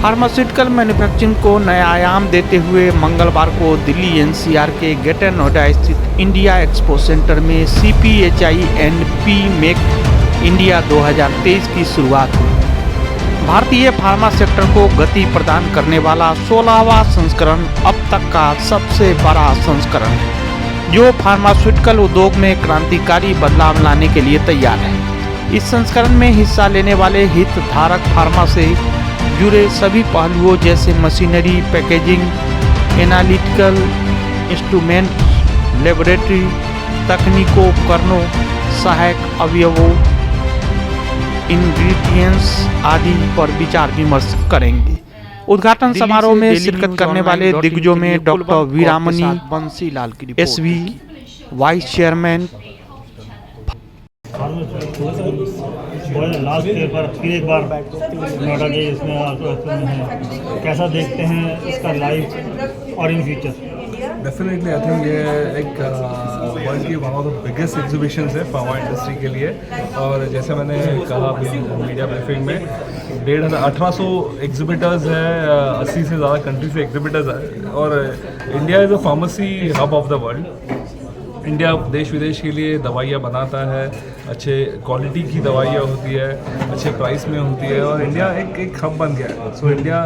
Pharmaceutical manufacturing को नया आयाम देते हुए मंगलवार को दिल्ली एनसीआर के ग्रेटर नोएडा स्थित इंडिया एक्सपो सेंटर में CPHI and P make India 2023 की शुरुआत हुई। भारतीय फार्मा सेक्टर को गति प्रदान करने वाला 16वां संस्करण अब तक का सबसे बड़ा संस्करण है, जो फार्मास्यूटिकल उद्योग में क्रांतिकारी बदलाव लाने के लिए तैयार है। इस संस्करण में हिस्सा लेने वाले हितधारक फार्मा से जुड़े सभी पहलुओं जैसे machinery, packaging, analytical instrument, laboratory तकनीकों, उपकरणों, सहायक अवयवों, इंग्रेडिएंट्स आदि पर विचार विमर्श करेंगे। उद्घाटन समारोह में शिरकत करने वाले दिग्गजों में डॉक्टर वीरामणी बंसीलाल की SV vice chairman last year पर फिर एक बार नोएडा के इसमें हैं, कैसा देखते हैं इसका लाइफ और in future? Definitely I think ये एक वर्ल्ड की one of the biggest exhibitions है फार्मा इंडस्ट्री के लिए। और जैसे मैंने कहा मीडिया ब्रीफिंग में 1800 एग्जिबिटर्स है, 80 से ज़्यादा कंट्री से एग्जिबिटर्स है। और India is a pharmacy hub of the world. India देश विदेश के लिए दवाइयाँ बनाता है, अच्छे क्वालिटी की दवाइयाँ होती है, अच्छे प्राइस में होती है, और इंडिया एक हब बन गया है। सो इंडिया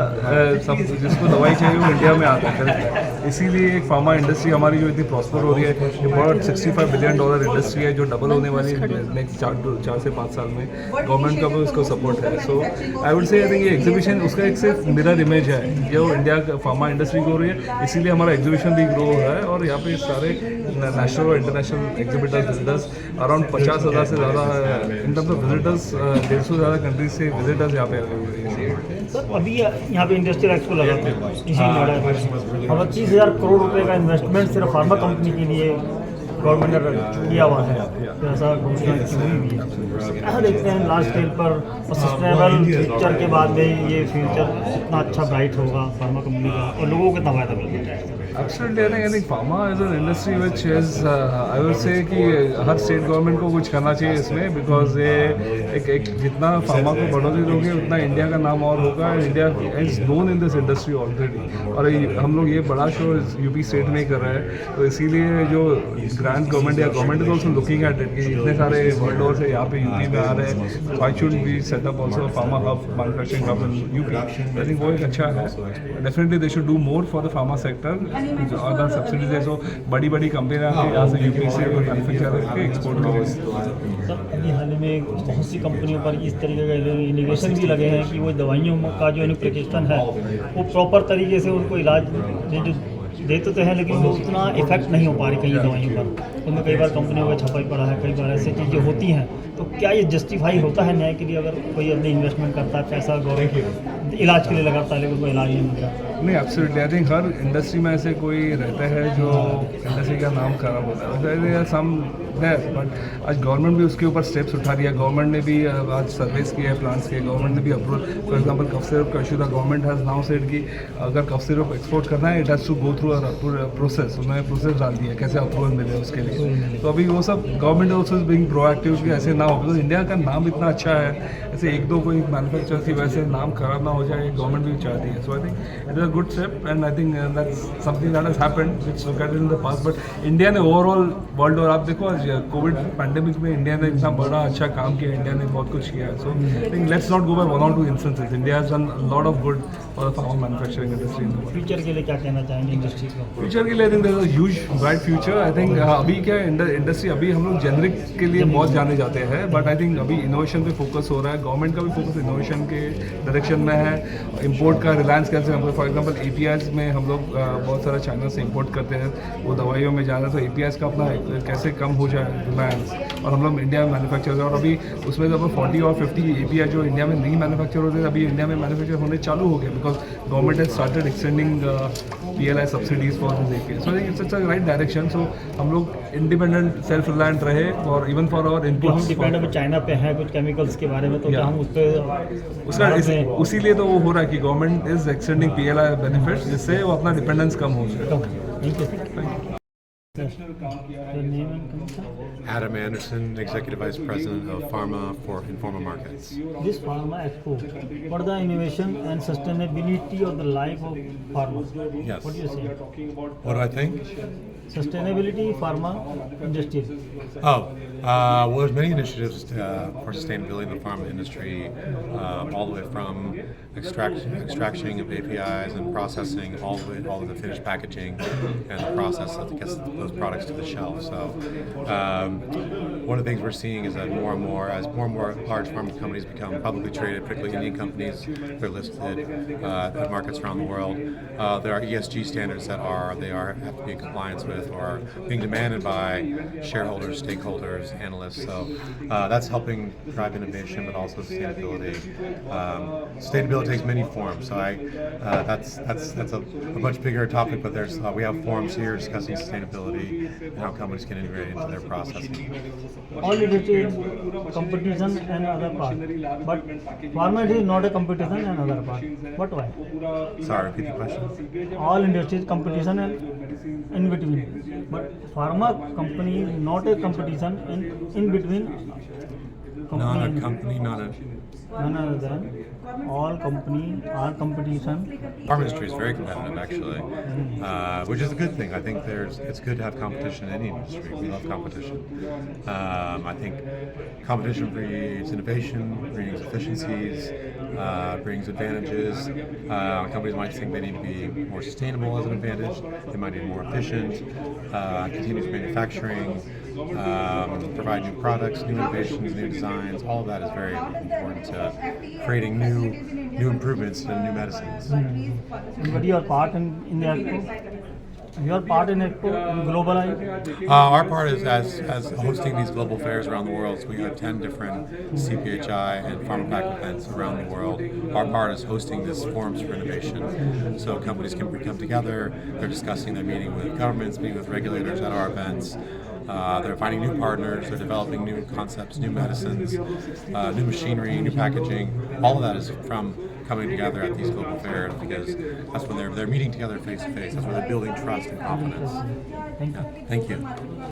सब जिसको दवाई चाहिए वो इंडिया में आता है। इसीलिए एक फार्मा इंडस्ट्री हमारी जो इतनी प्रॉस्पर हो रही है, ये बहुत $65 बिलियन इंडस्ट्री है जो डबल होने वाली है नेक्स्ट 4 से 5 साल में। गवर्नमेंट का भी उसको सपोर्ट है। So I would say I think ये एग्जीबिशन उसका एक सिर्फ मिरर इमेज है जो इंडिया का फार्मा इंडस्ट्री को हो रही है। इसीलिए हमारा एग्जीबिशन भी ग्रो हो रहा है और यहाँ पे सारे नेशनल और इंटरनेशनल एग्जिबिटर्स विजिटर्स अराउंड 50,000 से ज़्यादा इन टर्म्स ऑफ विजिटर्स, 150 से ज़्यादा कंट्रीज से विजिटर्स यहाँ पे आए हुए हैं। सर अभी यहाँ पे इंडस्ट्रियल एक्सपो लगा था इसी नोएडा में, अब 30,000 करोड़ रुपए का इन्वेस्टमेंट सिर्फ फार्मा कंपनी के लिए गवर्नमेंट ने किया हुआ है, ऐसा घोषणा की हुई भी है। ऐसा देखते हैं लार्ज स्केल पर सस्टेनेबल फ्यूचर के बाद में ये फ्यूचर इतना अच्छा ब्राइट होगा फार्मा कंपनी का और लोगों को कितना फायदा मिलेगा? Absolutely, I think pharma is an industry which is, I would say कि हर स्टेट गवर्नमेंट को कुछ करना चाहिए इसमें, बिकॉज ये एक जितना फार्मा को बढ़ोतरी दोगे उतना इंडिया का नाम और होगा। India is known in this industry already, और हम लोग ये बड़ा शो यूपी स्टेट में ही कर रहे हैं। तो इसीलिए जो ग्रांट गवर्नमेंट या government is also looking at it कि इतने सारे वर्ल्ड ओवर से यहाँ पे यूपी में आ रहे हैं, why should we set up also pharma hub, manufacturing hub in UP. I think वो एक अच्छा है। Definitely they should do more for the pharma sector. Other subsidies है, सो बड़ी कंपनियाँ यहाँ से यूपी से मैन्युफैक्चर करके एक्सपोर्ट करें। सर अभी हाल में बहुत सी कंपनियों पर इस तरीके का इनोवेशन भी लगे हैं कि वो दवाइयों का जो एप्लीकेशन है वो प्रॉपर तरीके से उनको इलाज देते तो हैं, लेकिन वो उतना इफेक्ट नहीं हो पा रही कई दवाइयों पर। उनमें कई बार कंपनियों का छपाई पड़ा है, कई बार ऐसी चीज़ें होती हैं। तो क्या ये जस्टिफाई होता है न्याय के लिए अगर कोई अपनी इन्वेस्टमेंट करता है, पैसा गवर्नमेंट इलाज के लिए लगाता है लेकिन कोई इलाज नहीं मिलता? नहीं, absolutely I think her industry में ऐसे कोई रहता है जो इंडस्ट्री का नाम खराब होता है, सम है। बट आज गवर्नमेंट भी उसके ऊपर स्टेप्स उठा रही है। गवर्नमेंट ने भी आज सर्वेस किया है प्लांट्स के, गवर्नमेंट ने भी approval, for example cough syrup का इशू था, गवर्नमेंट हैज़ नाउ सेड कि अगर कफ सिरप एक्सपोर्ट करना है it has to go through a process. उन्होंने प्रोसेस डाल दिया कैसे अप्रूवल मिले उसके लिए। तो अभी वो सब government also is being proactive कि ऐसे ना हो, बिकॉज इंडिया का नाम इतना अच्छा है, ऐसे एक दो कोई मैन्युफैक्चर की वजह से नाम खराब ना हो जाए, गवर्नमेंट भी चाहती है। So I think it is a good step and I think that's something that has happened which look at in the past. But India ने ओवरऑल वर्ल्ड, और आप देखो आज कोविड पैंडेमिक में इंडिया ने इतना बड़ा अच्छा काम किया, इंडिया ने बहुत कुछ किया है। So I think let's not go by 1 or 2 instances. India has done lot of good for the pharma manufacturing industry in the world. Future के लिए क्या कहना चाहेंगे इंडस्ट्री को? फ्यूचर के लिए I think there is a huge bright future. I think अभी क्या इंडस्ट्री, अभी हम लोग जेनरिक के लिए बहुत जाने जाते हैं, बट आई थिंक अभी इनोवेशन पे फोकस हो रहा है। गवर्नमेंट का भी फोकस इनोवेशन के डायरेक्शन में है। इंपोर्ट का रिलायंस कैसे, हम लोग फॉर एग्जांपल APIs में हम लोग बहुत सारा चाइना से इंपोर्ट करते हैं, वो दवाइयों में जा रहा है। तो APIs का अपना कैसे कम हो जाए रिलायंस, और हम लोग इंडिया में मैन्युफैक्चर, और अभी उसमें जब 40 और 50 API जो इंडिया में नहीं मैन्युफैक्चर होते हैं अभी इंडिया में मैन्युफैक्चर होने चालू हो गए, because government has started extending PLI subsidies for this API। So I think it's a right direction. सो हम लोग इंडिपेंडेंट, सेल्फ रिलायंट रहे, और इवन फॉर आवर इनपुट हम डिपेंड अभी चाइना पे हैं कुछ केमिकल्स के बारे में, तो क्या हम उस पर उसका उसीलिए तो वो हो रहा है कि government is extending PLI benefits, जिससे वो अपना डिपेंडेंस कम हो जाए। Thank you. Your name and company? Adam Anderson, Executive Vice President of Pharma for Informa Markets. This Pharma Expo, what are the innovation and sustainability of the life of pharma? Yes. What do you say? What do I think? Sustainability, pharma, industry. Well, there's many initiatives for sustainability in the pharma industry, all the way from extraction of APIs and processing, all the way to the finished packaging and the process that gets those products to the shelf. So, one of the things we're seeing is that more and more large pharma companies become publicly traded, particularly Indian companies, they're listed at markets around the world. There are ESG standards that have to be in compliance with or are being demanded by shareholders, stakeholders, analysts. So that's helping drive innovation, but also sustainability. Sustainability takes many forms. So that's a much bigger topic. But we have forums here discussing sustainability and how companies can integrate it into their processing. All industry is competition and other part, but pharma is not a competition and other part. But why? Sorry, repeat the question. All industries competition and in between, but pharma company is not a competition in between. Not a company, not a. None other than all company are competition. Pharma industry is very competitive, actually, which is a good thing. I think it's good to have competition in any industry. We love competition. I think competition breeds innovation, brings efficiencies, brings advantages. Companies might think they need to be more sustainable as an advantage. They might be more efficient, continuous manufacturing, provide new products, new innovations, new designs. All of that is very important to creating new improvements and new medicines. And what is your part in the Expo? Your part in Expo, in Global Our part is as hosting these global fairs around the world. So we have 10 different CPHI and PharmaPack events around the world. Our part is hosting this forums for innovation. So companies can come together, they're discussing, they're meeting with governments, meeting with regulators at our events. They're finding new partners, they're developing new concepts, new medicines, new machinery, new packaging. All of that is from coming together at these global fairs because that's when they're meeting together face to face. That's when they're building trust and confidence. Thank you. Thank you.